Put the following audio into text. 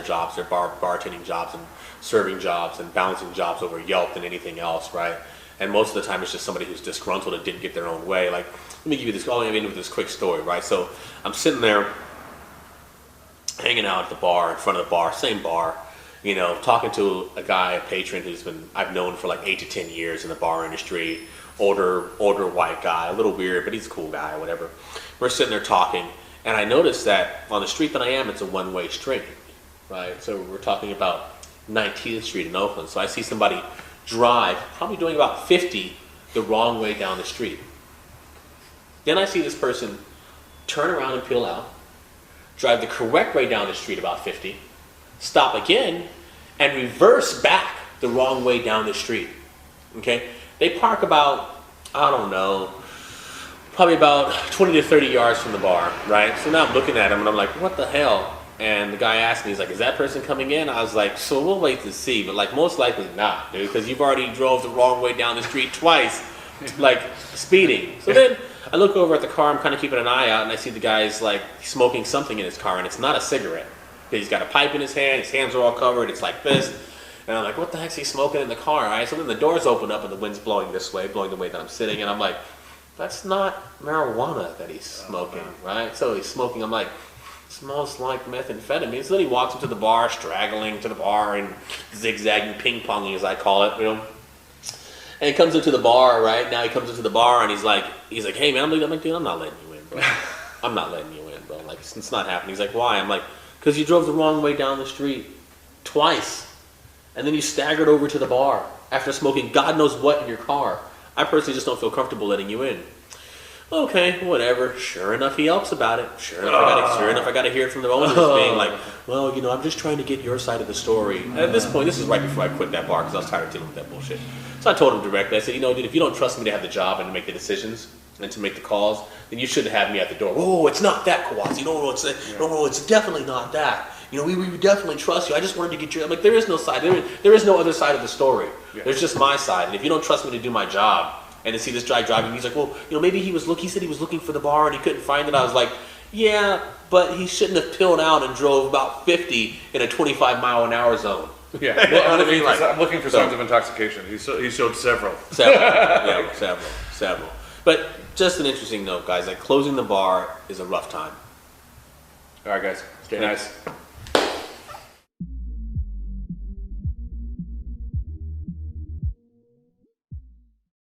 jobs, their bartending jobs and serving jobs and bouncing jobs over Yelp than anything else, right? And most of the time it's just somebody who's disgruntled and didn't get their own way. Like, let me give you this, I'll end with this quick story, right? So I'm sitting there hanging out at the bar, in front of the bar, same bar, you know, talking to a guy, a patron I've known for like 8 to 10 years in the bar industry, older white guy, a little weird, but he's a cool guy, whatever. We're sitting there talking, and I noticed that on the street that I am, it's a one-way street, right? So we're talking about 19th Street in Oakland. So I see somebody drive, probably doing about 50 the wrong way down the street. Then I see this person turn around and peel out, drive the correct way down the street about 50, stop again, and reverse back the wrong way down the street, okay? They park about, I don't know, probably about 20 to 30 yards from the bar, right? So now I'm looking at him and I'm like, what the hell? And the guy asked me, he's like, is that person coming in? I was like, so we'll wait to see, but like most likely not, dude, because you've already drove the wrong way down the street twice, like speeding. So then I look over at the car, I'm kind of keeping an eye out, and I see the guy's like smoking something in his car, and it's not a cigarette. He's got a pipe in his hands are all covered, it's like this. And I'm like, what the heck's he smoking in the car, right? So then the doors open up and the wind's blowing this way, blowing the way that I'm sitting, and I'm like, that's not marijuana that he's smoking, right? So he's smoking, I'm like, smells like methamphetamine. So then he walks up to the bar, straggling to the bar and zigzagging, ping-ponging as I call it, you know. And he comes into the bar, right? Now he comes into the bar and he's like, hey man, I'm like, dude, I'm not letting you in, bro. I'm not letting you in, bro. Like, it's not happening. He's like, why? I'm like, because you drove the wrong way down the street twice. And then you staggered over to the bar after smoking God knows what in your car. I personally just don't feel comfortable letting you in. Okay, whatever. Sure enough, he yelps about it. Sure enough, I got to hear it from the owners being like, well, you know, I'm just trying to get your side of the story. And at this point, this is right before I quit that bar because I was tired of dealing with that bullshit. So I told him directly, I said, you know, dude, if you don't trust me to have the job and to make the decisions and to make the calls, then you shouldn't have me at the door. Oh, it's not that, Kewesi. No, it's definitely not that. You know, we definitely trust you. I just wanted to get you. I'm like, there is no side. There is no other side of the story. Yeah. There's just my side. And if you don't trust me to do my job and to see this guy driving, he's like, well, you know, maybe he said he was looking for the bar and he couldn't find it. I was like, yeah, but he shouldn't have peeled out and drove about 50 in a 25-mile-an-hour zone. Yeah, well, I'm looking for signs of intoxication. He showed several. Several. But just an interesting note, guys. Like, closing the bar is a rough time. All right, guys. Stay nice.